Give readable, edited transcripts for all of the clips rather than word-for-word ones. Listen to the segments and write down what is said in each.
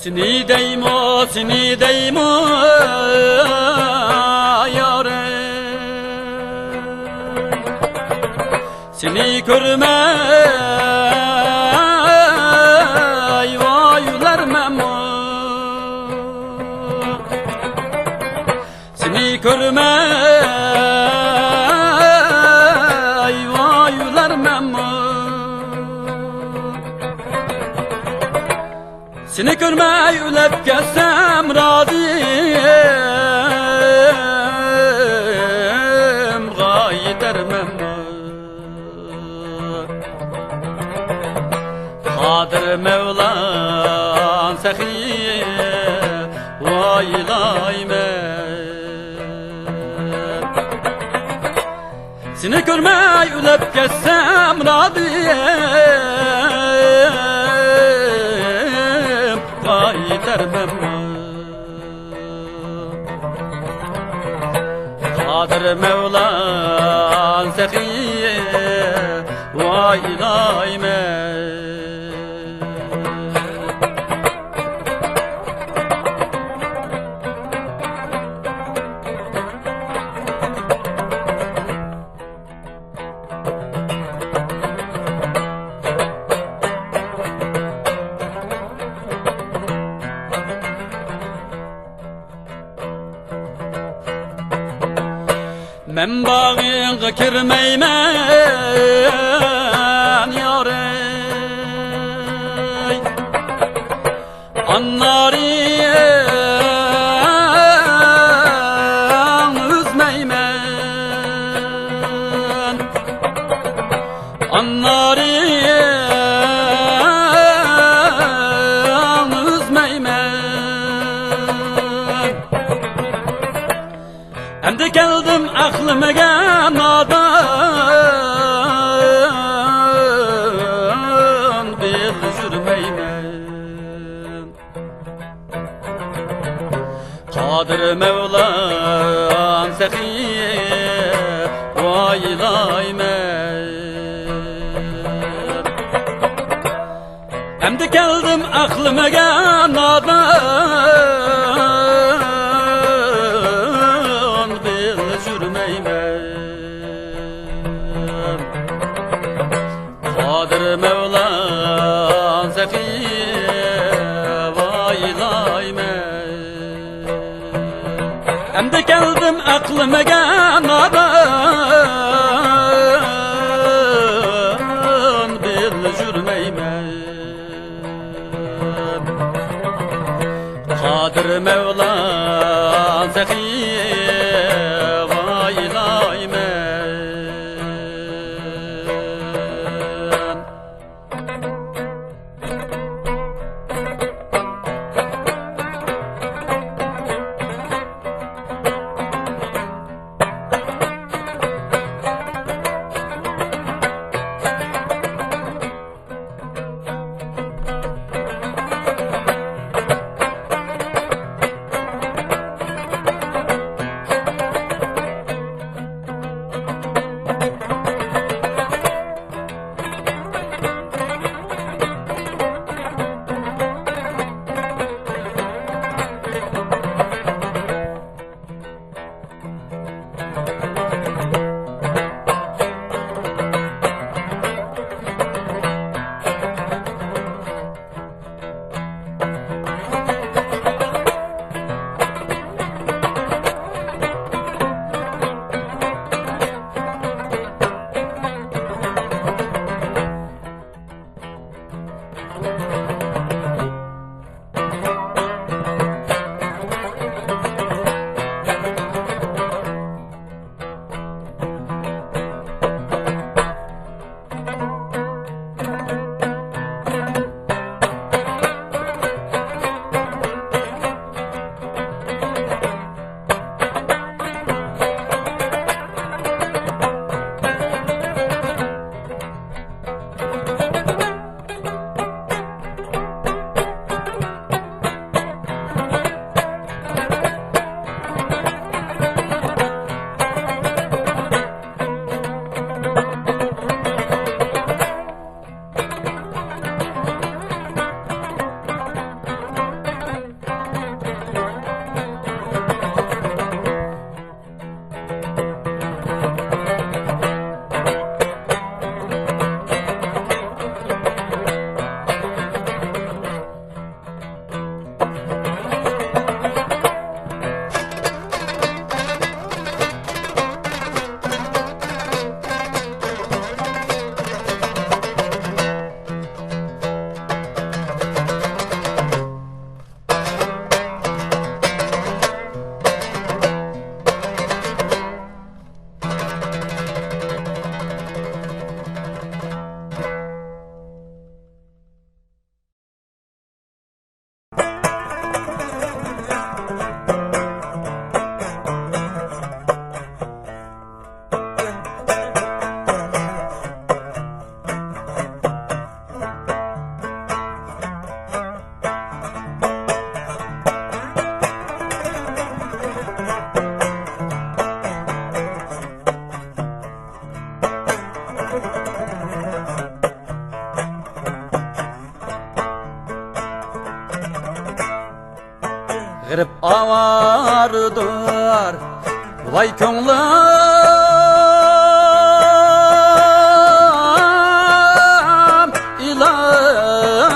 Seni deymo yâre, seni görmey vaylar memo, seni görmey vaylar memo. Seni görmey ölüp gelsem razıyım, gayet ermem. Kadir Mevlan sehiye vaylaymen. Seni görmey ölüp gelsem razıyım, dermem. Kadir Mevlan sehiye vaylaymen. Men bağına kirmeymen yâre, anları üzmeymen, anları üzmeymen. Hem de geldim aklıma nadan bir sürmeymen. Kadir Mevlan sehiye vaylaymen. Hem de geldim aklıma nadan Kadir Mevlan sehiye vaylaymen. Hem de geldim aklıma nadan bir jürmeymen. Kadir Mevlan sehiye vaylaymen. Girip avardır vay könglim ilayime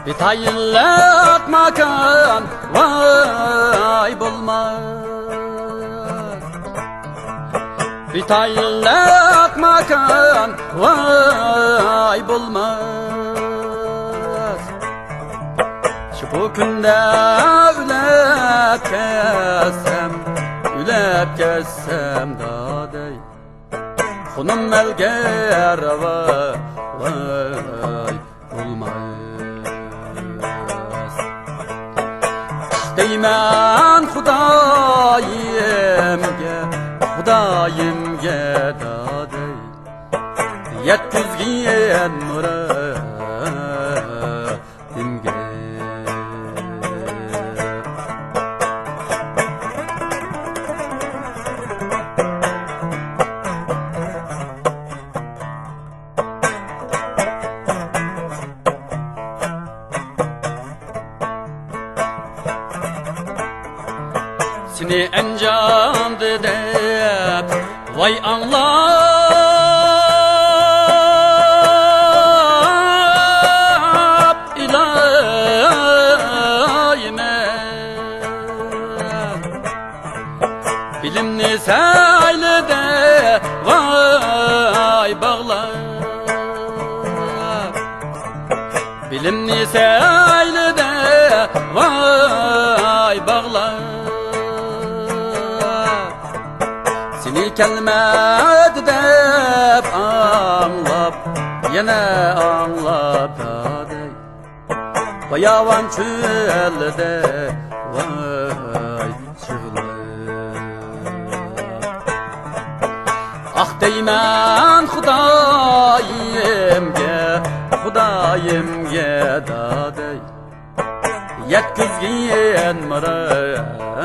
bir tayinlik makan vay bulmaz bir tayinlik makan vay bulmaz bu günde ülep kessem dadey Hunum elger vay olmaz Deymen Hudayimge dadey Yetkizgiyen muradimge Seni encan dedep vay anlap ilayime bilimni saylede vay bağlap bilimni saylede vay bağlap Seni kelmedi dep anlap Yine anlap dadey Bayavan çölde vay çığlap Ah deymen Hudayimge dadey Yetkizgiyen muradimge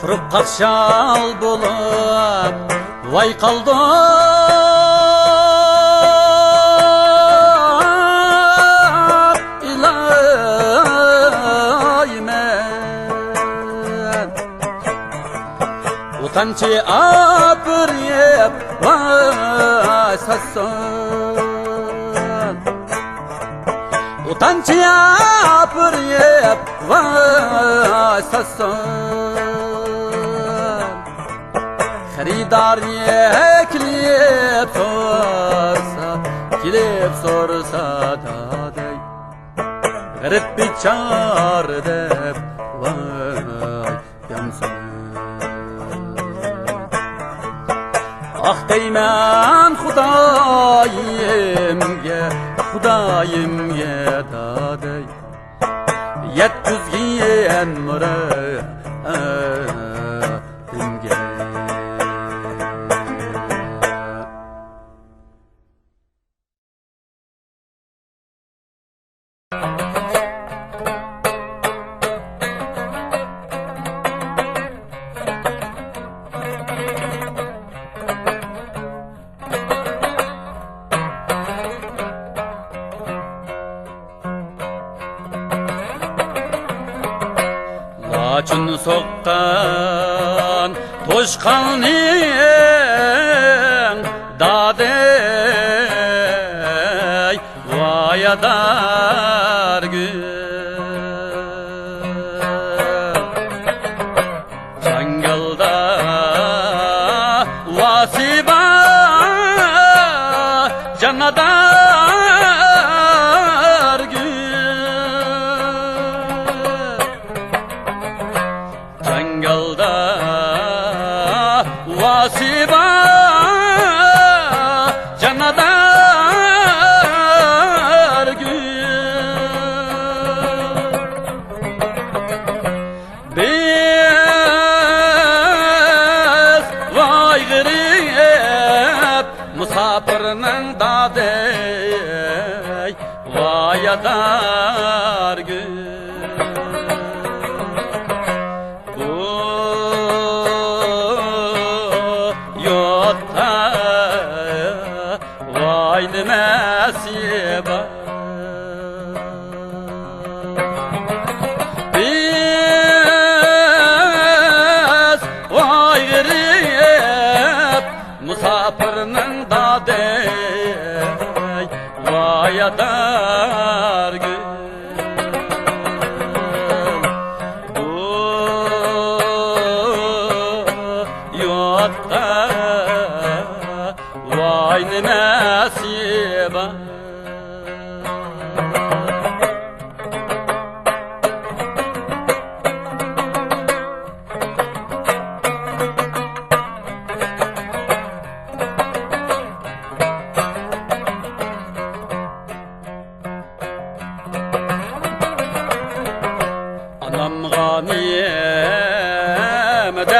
Kurup kakşal bulup vay kaldım ilayime Utancı apır yep vay sasın Utancı apır yep vay sasın Xaridar kilip sorsa dadey Garip biçar dep vay yansın Ah deymen Hudayimge dadey Yetkizgiyen muradimge Laçın sokkan toşkanın dadey vayadar gün Cangılda vasiba canadar gün Cangılda vasiba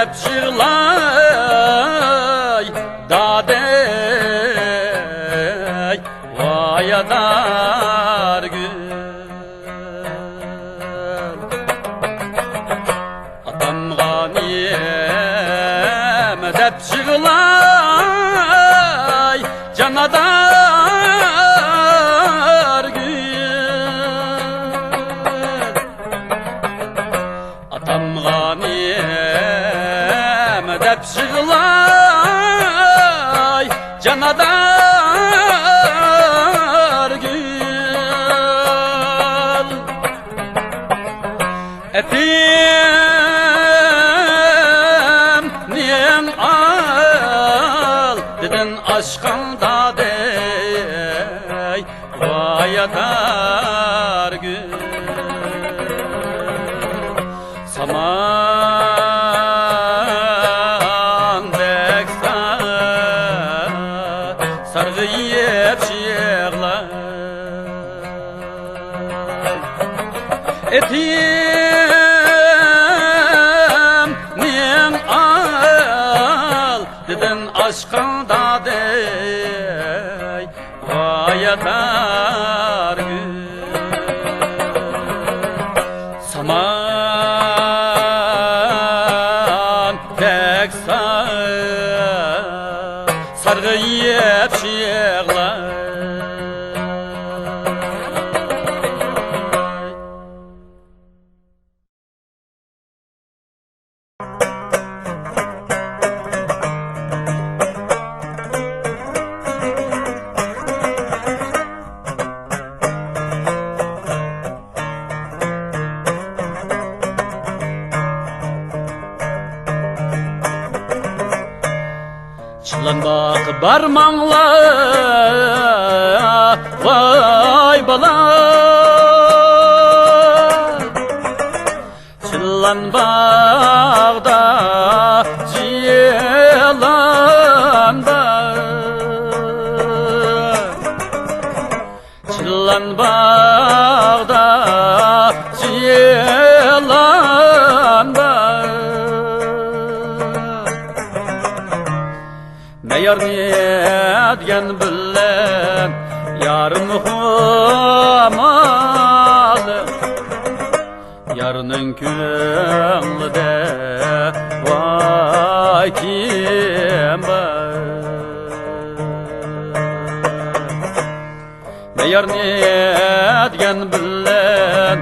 dep yığlay dadey vayadar gül atamga niyem dep yığlay canadar gül atamga niyem dep yığlay canadar gül etim niyen al dedin aşkında dey vayatar gül saman beksa sargı yiyip yığlar etim niyen al dedin aşkında dey vayatar gül saman teksa sargı yiyip yığlar Çılan bak barmağla vay bala Çılan bağda ciyelanda Çılan bağda ciyelanda Meğer niyetgen billen yarın humalı Yarının köngülde vay kim var Meğer niyetgen billen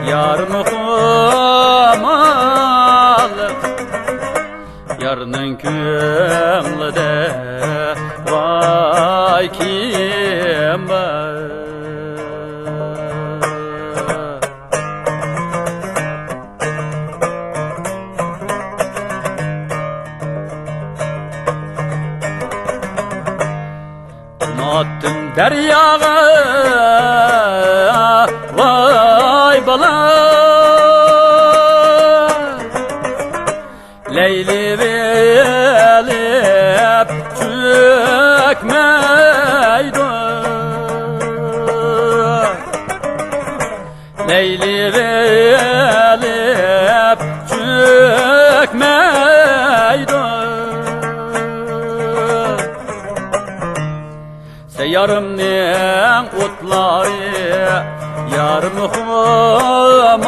yarın humalı Yarının köngülde vay kim var Attım deryaga vay bala Leyli velip çökmeydi Leyli velip çökmeydi Yarımın otları yarım humalı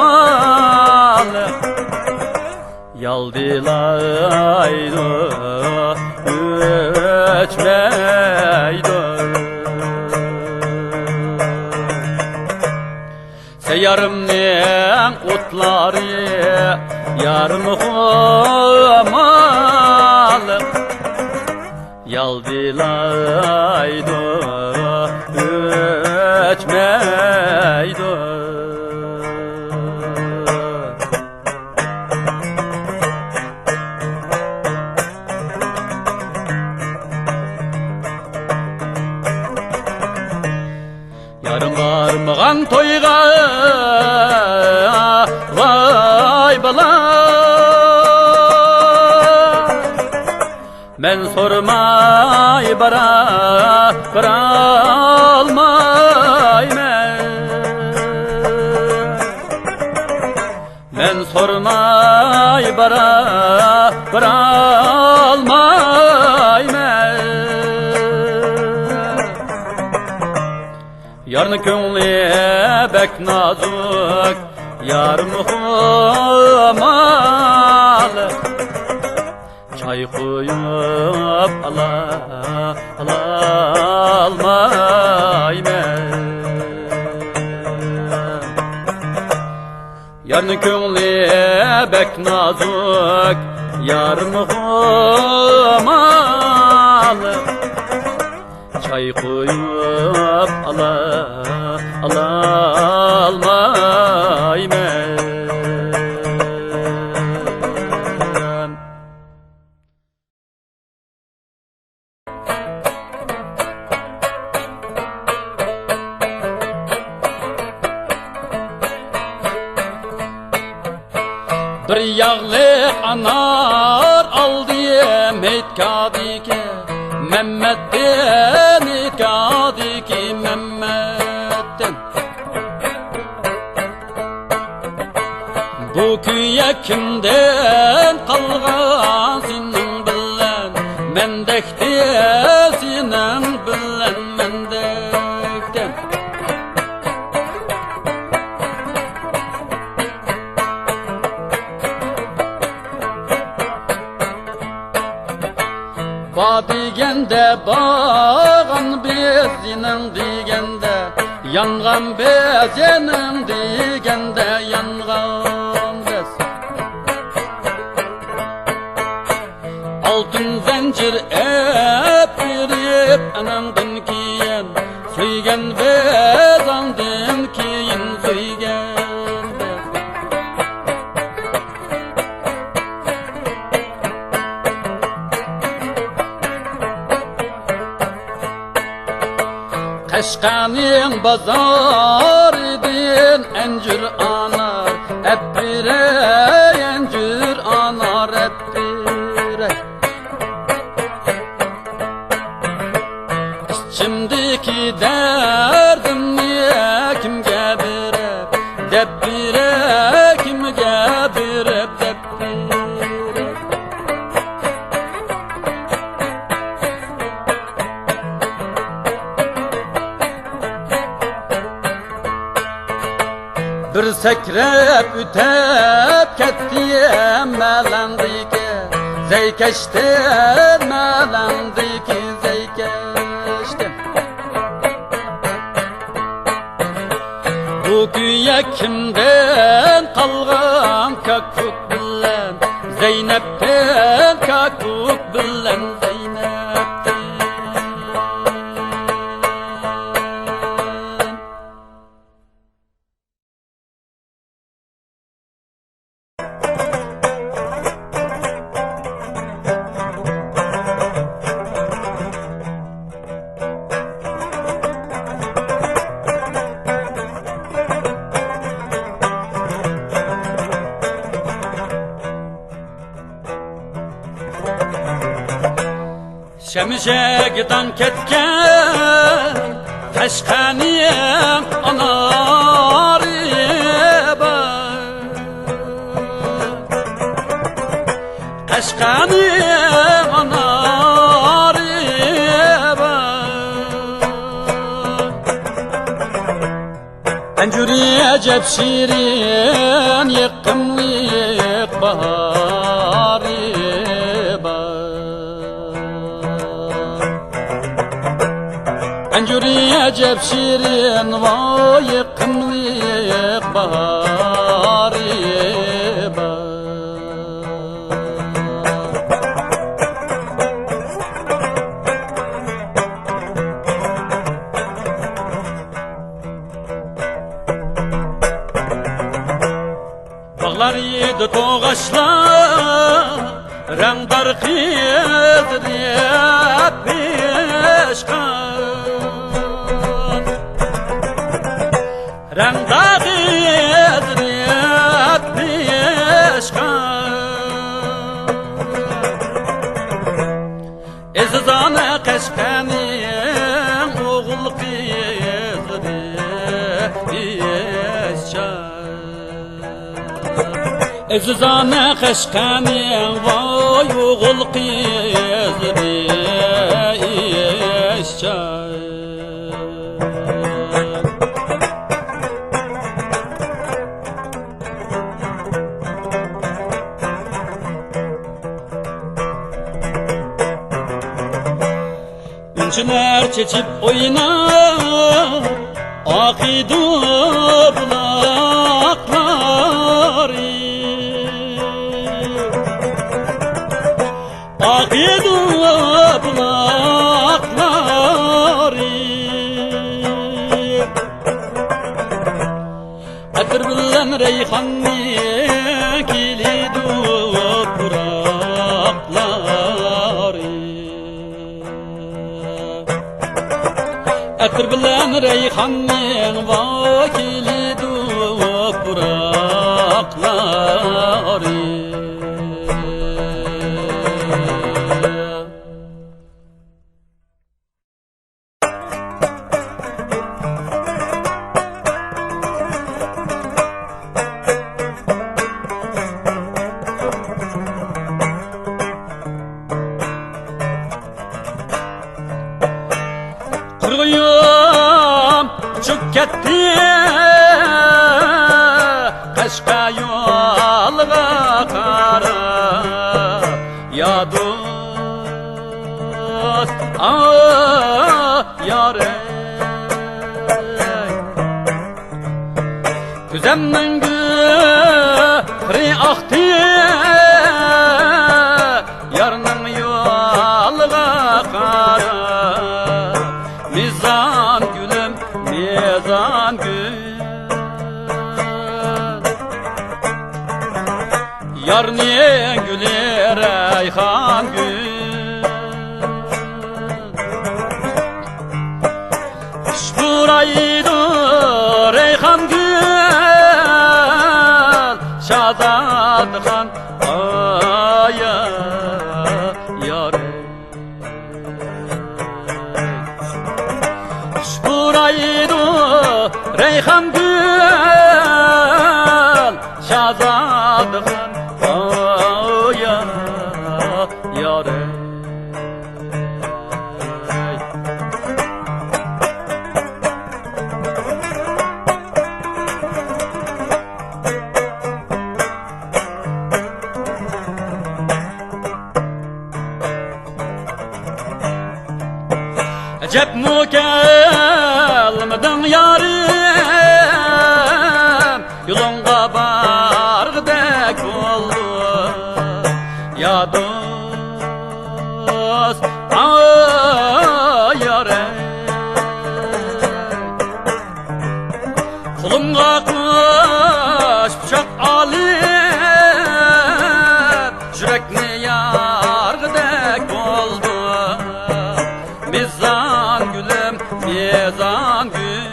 Yaldılaydı öçmeydi Yarımın otları yarım humalı Yaldılaydı öçmeydi Yarım varmağan toyga vay bala Men sormay baralmay Ben sormay bara almayman. Yarın köngli bek nazuk, yarım humalı. Çay koyup almayman. Yarın köngli bek nazuk, yarım humalı. Çay koyup almayman. Bir yağlı anar aldım etkadike Mehmet'ten etkadike Mehmet'ten. Bu köye kimden kalgan senin bilen mendekte, senin bilen mendekten. Ba degende bağın bezinin degende, yangan bezenin degende, yangan bez. Altın zincir verip anandan keyin, söygen bezandan keyin söygen bez. Kaşkanın bazarıdın encür anar, hep bire encür anar, hep bire. İçimdeki derdimi kimge berep, dep bire kimge berep, dep bire. Bir sekrep ütep kettim melendike, zeykeştim melendike, zeykeştim. Bu köye kimden kalgan kakuk bilen, Zeynep'ten kakuk bilen, Zeynep'ten. Şemşekten ketken Taşkaniyem anarıba, Taşkaniyem anarıba. Encüriye cep şirin yıkkımlık baharıba. Encüriye cep şirin vay yıkkımlık baharıba. Bağlar yedi toğaçlar, rengdar kızdırıp peşkan. Rengdar kızdırıp peşkan. Ezizane keşkenim oğul kızdırıp peşkan. Ezizane keşkenin vay oğul kız eşçay. İnciler çeçip oynar akidu bulakları, akidu bulakları. Atır bilen reyhanni kilidu burakları. Atır bilen reyhannin vakili toprakları. Kırgıyım çık gitti Kaşka yolga karı ya dost yâre. Güzemmin gürü aktı yarının yolga karı. Mizan gülüm, mizan gül, yar niye güler reyhan gül. Kış buraydı reyhan gül, Şazadıhan aya yar. Buraydı reyhan gül, Şazadıhan aya yâre. Acep mukelmedin yarim, yolunga bargıdek oldu ya dost yâre. Kulumga kuş bıçak alıp yürekni yargıdek oldu. Mizan gülüm, mizan gül,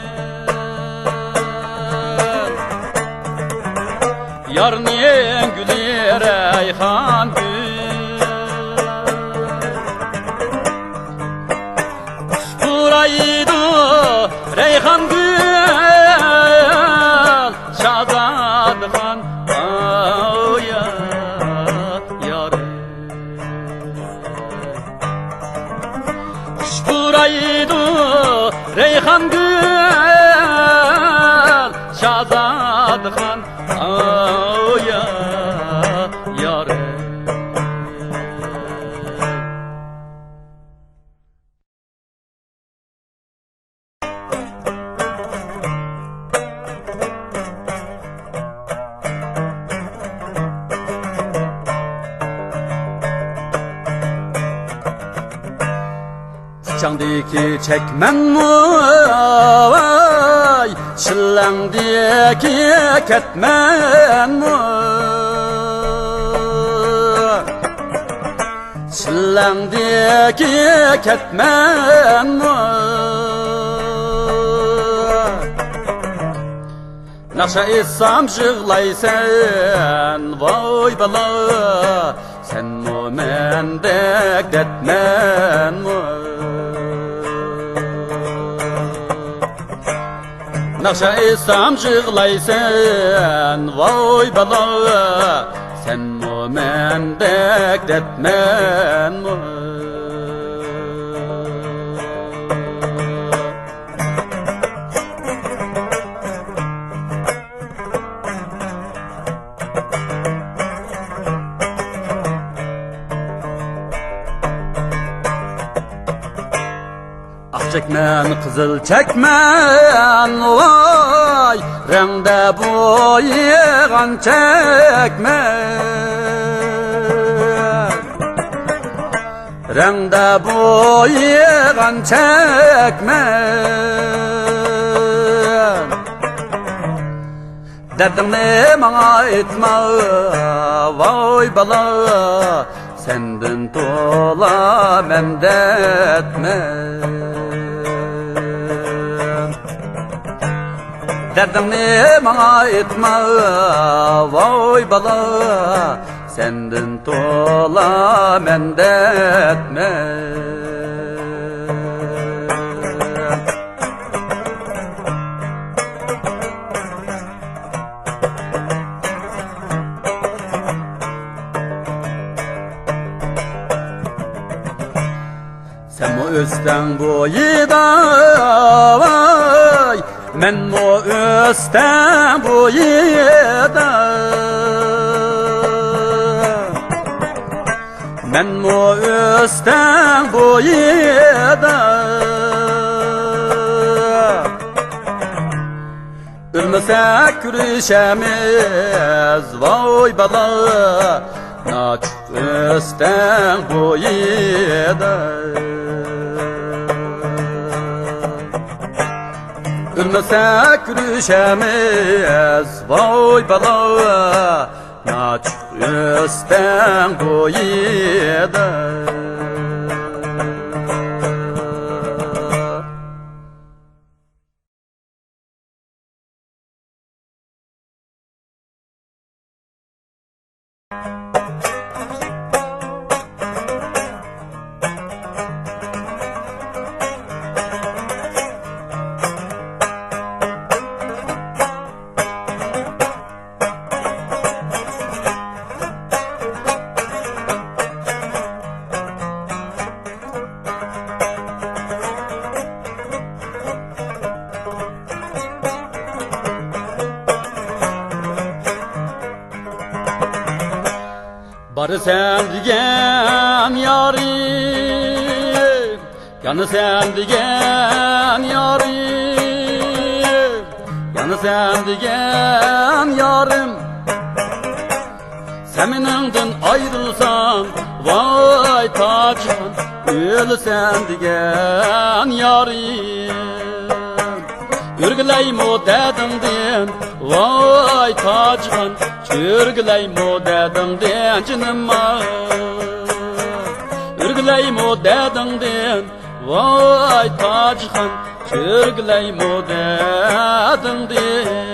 yar niye güler reyhan gül. Buraydı reyhan gül, Şazadıhan aya yâre. Buraydı reyhan gül, Şazadıhan aya yâre. Çandaki çekmen vay, Şillangdaki ketmen vay, Şillangdaki ketmen vay. Nakşa etsam jığlaysan vay bala, sen o mendek detmen vay. Nakşa etsam jığlaysan voy bala sen mo mendek detmen mo Çekmen kızıl çekmen vay rengde boyaygan çekmen rengde boyaygan çekmen derdini bana etme vay bala senden tola memdetmen derdini bana etme vay bala senden tola mendetme sen o özden boyida vay men mo östen boyeda men mo östen boyeda ölmesek yürüşemiz vay bala naç östen boyeda ölmesek yürüşemiz vay bala naç üstten boyida Barı sen digen yarim yanı sen digen yarim yanı sen digen yarim sen menimden ayrılsan vay taçan ölsen digen yarim Ürgüleyim o dedimden vay taçan Ürgüleyim o dedimden canıma Ürgüleyim o dedimden vay taçan Ürgüleyim o dedimden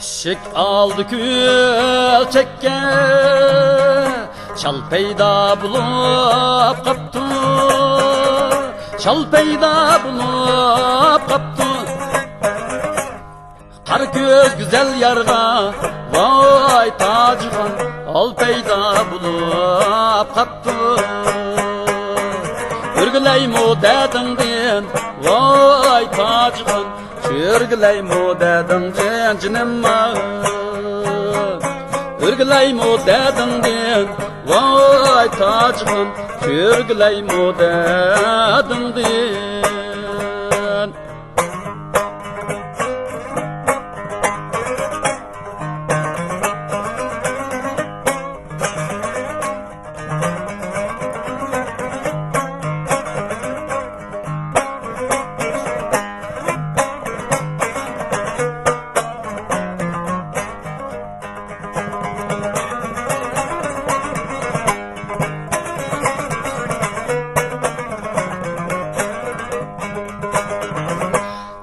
Şık aldı kül çekke Çal peyda bulup kaptı Çal peyda bulup kaptı Kar göz güzel yarga Vay tacıgan Al peyda bulup kaptı Ürgüleyim o dedimden Vay tacıgan Ürgüleyim o dedimden canıma Ürgüleyim o dedimden Vay tacıgan Ürgüleyim o dedimden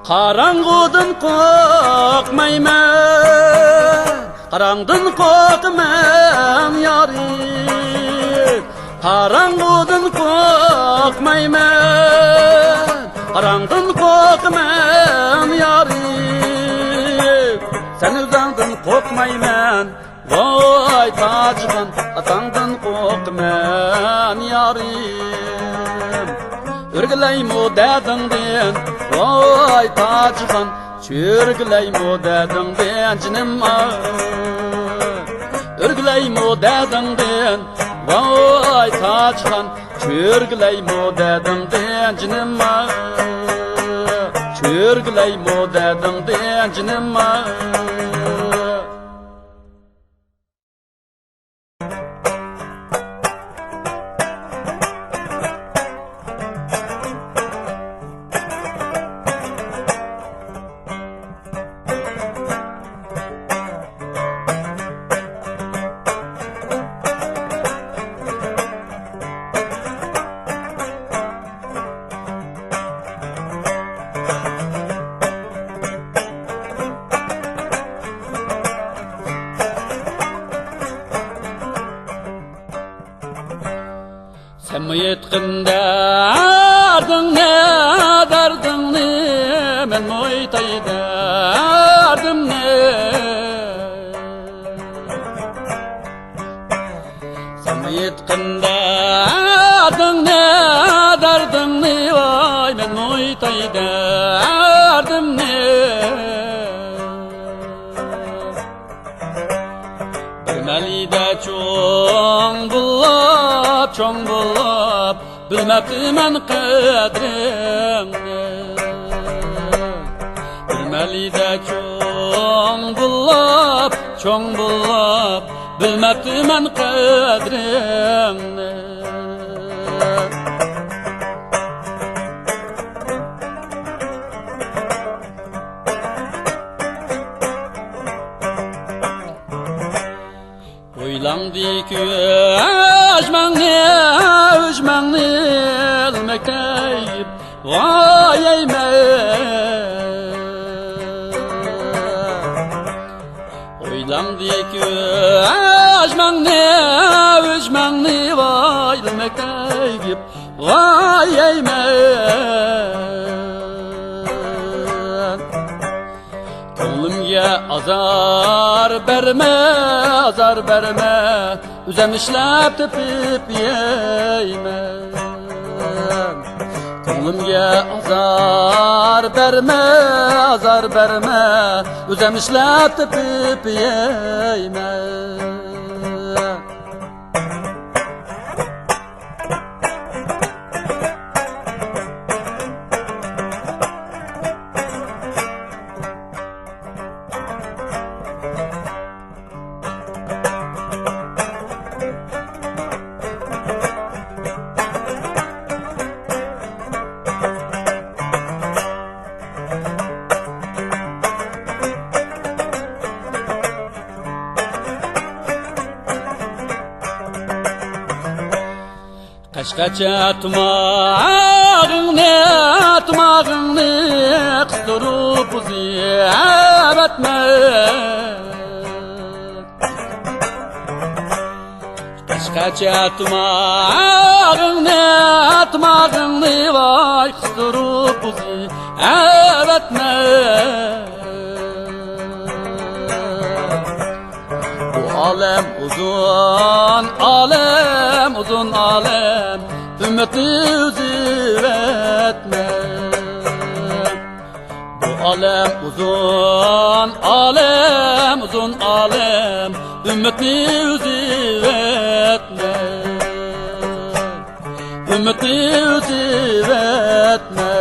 Karangıdan korkmayman Qarangdan qo'rqmam yorim, qarang'udan qo'rqmayman. Qarangdan qo'rqmam yorim, sen o'zingdan qo'rqmayman. Voy Tojiqon, atangdan qo'rqman yorim. O'rgilaymo dadingdan, voy Tojiqon, çürgülaymo dadingdan jinim. O'rgilaymo dadingdan, voy Tojiqon, çürgülaymo dadingdan jinim. Çürgülaymo dadingdan jinim. Sen mi yetqinde dardingni, men mi aytay dardimni. Sen mi yetqinde dardingni, voy men mi aytay dardimni. Bilmelide çoğun bulup bilmepti men qadrini. Bilmelide çoğun bulup bilmepti men qadrini. Oylandı ki özmenni ilmekteyip vay eyme. Oylandı ki özmenni vay ilmekteyip vay eyme. Ko'nglimga azar berme, o'zim ishlab tepib yeyman. Ko'nglimga azar berme, o'zim ishlab tepib yeyman. Kaçkaça tımağını kıstırıp uziyab etme. Kaçkaça tımağını vay kıstırıp uziyab etme. Bu alem uzun alem, ümmeti üzüv etme. Bu alem uzun alem, ümmeti üzüv etme. Ümmeti üzüv etme.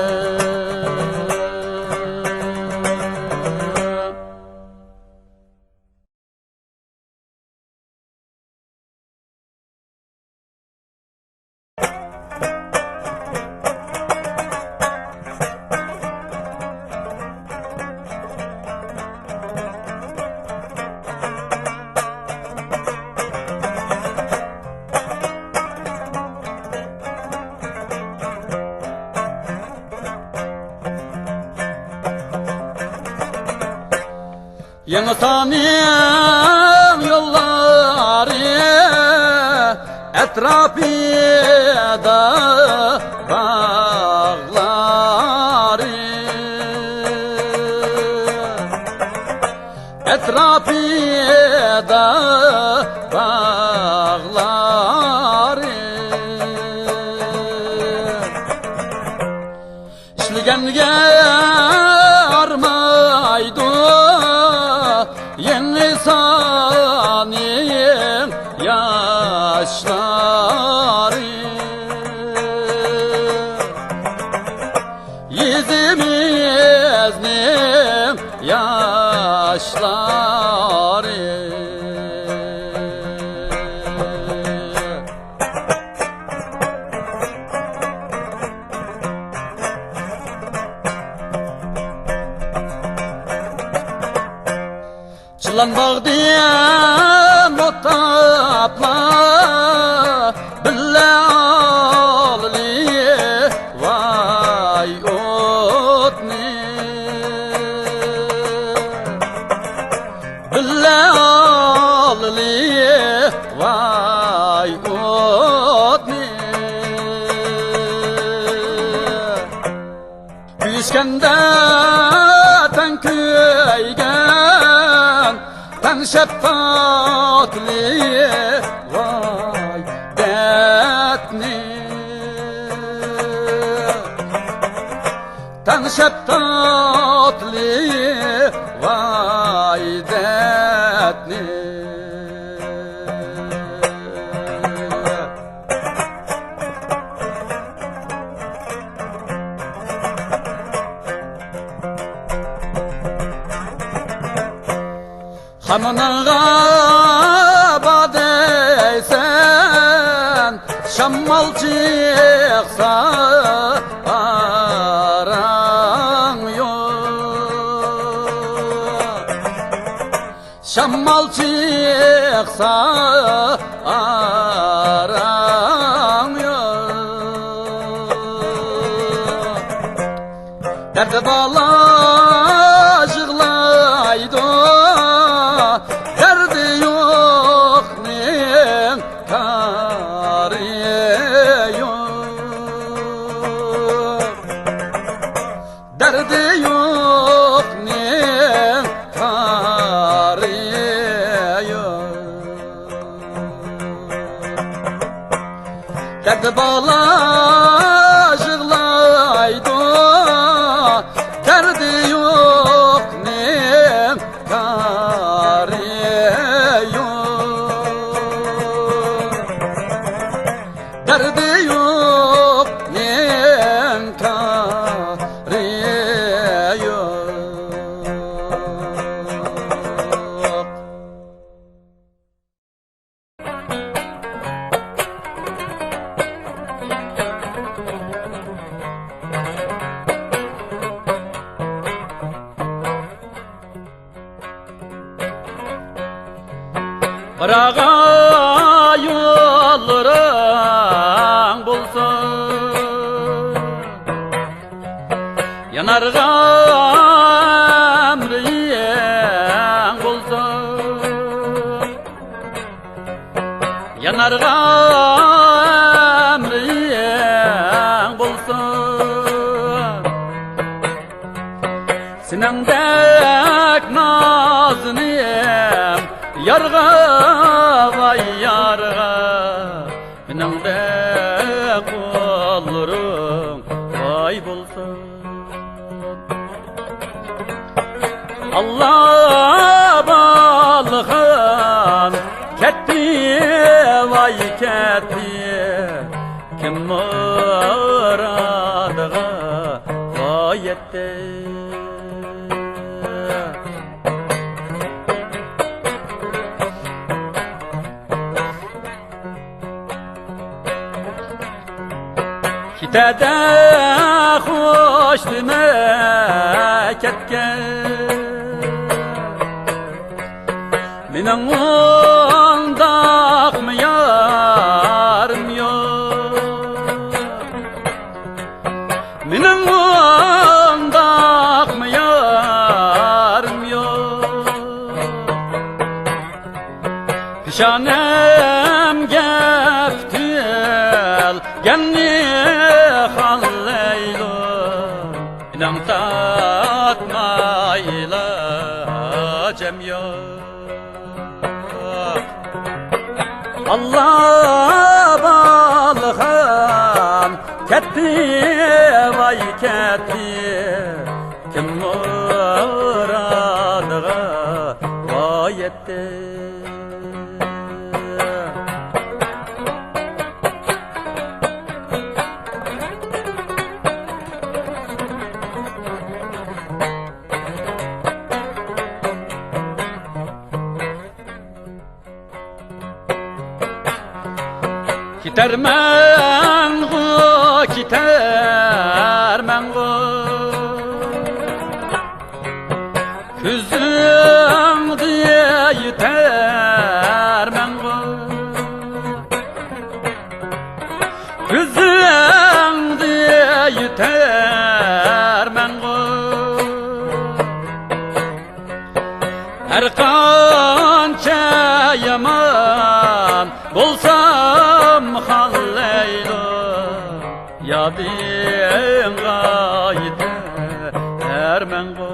Yanı tanıyan etrafında bağları, etrafında bağları. İşligenge armaydı yeni sanin yaşları, yüzümüzün yaşları. Çılan bağdiyem o tapla bille alli vay otni, bille alli vay otni. Büyüskende ten köygen ten şeffatli vay detni, ten şeffatli vay detni. Hanınağa badeysen şammal çıksa aran yok, şammal çıksa aran yok. Derdi bala jığlaydı, derdi yok nin karı yok, derdi yok nin karı yok. Derdi bala jığlaydı, derdi yok nin karı yok, derdi yok nin karı yok. Kırağa yollarың bulsun, yanarga ömrüň bulsun, yanarga ömrüň bulsun. Sinendek nazlıyım yarga vay yarga, menende kollarım vay bulsun. Allah balığın ketdi vay ketdi, kim muradıga vay etti. Kitede hoş demek etken, menen ondaq mı yarım yok, menen ondaq mı yarım yok. Pişanem gefti Yüreğimni halleylo İnan tatmayla cemyat Allah balğam ketdi vay ketdi kim muradığa vay etdi Gidermen go Küzüm diye yetermen go Küzüm diye yetermen go Her kança yaman bolsam halleylo yadin gayde ermen go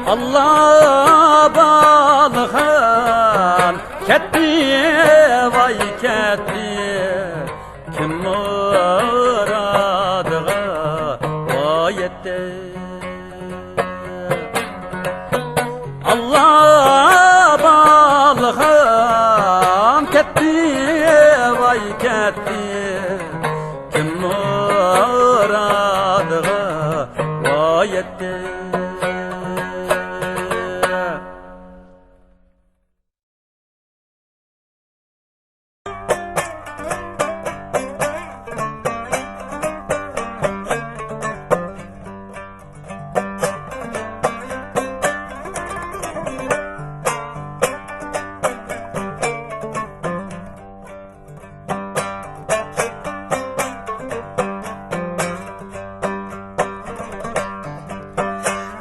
Allah balğam ketdi vay ketdi kim muradığa vay etdi Allah balğam ketdi vay ketdi kim muradığa vay etdi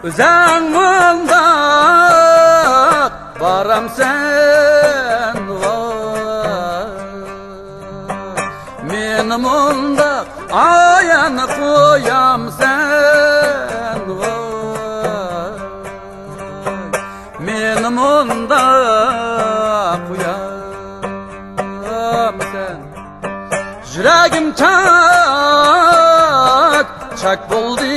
Özən mundaq varam sen var Men mundaq ayan koyam sen var Men mundaq koyam sen Yüreğim çak buldu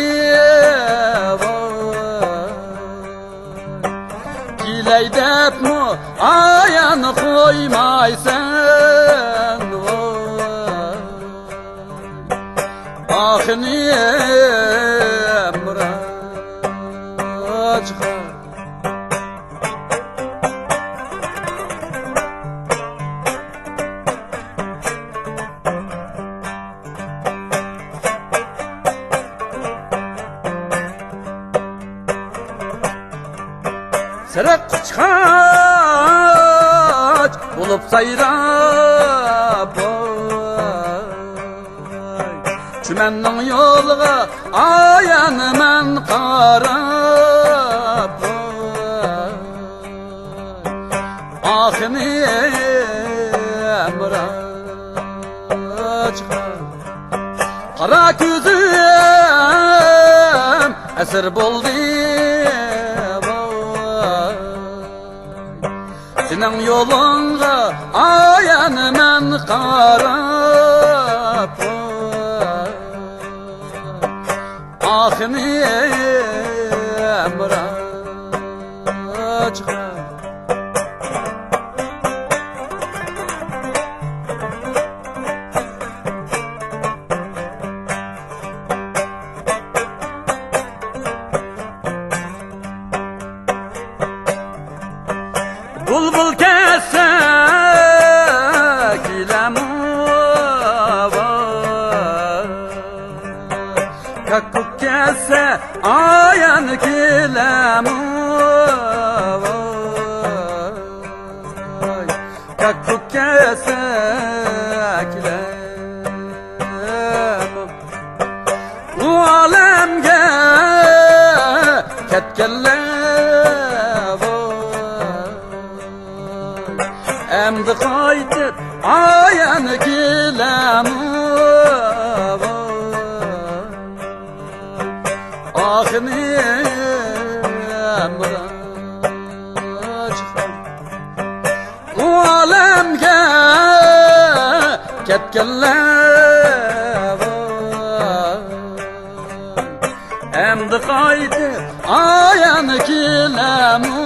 Gileydep mu ayanı koymaysan Ah niye mıraçka Sırık çıkaç bulup sayrap Çümennin yolga ayanı men qarap Ah niye mıraçka Kara küzüm esir buldu Senin yolunga ayanı men qarap Ah niye mıraçka Bulbul kesek ile muvar Kakuk kese ayan ile muvar Kakuk kesek ile Bu alemge ketkeller Emdi qaytib ay ayağını kilemu ahini bu alemge ketkenler emdi qaydı ayağını kilemu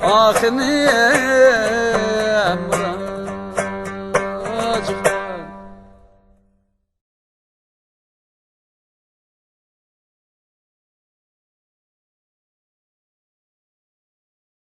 ahini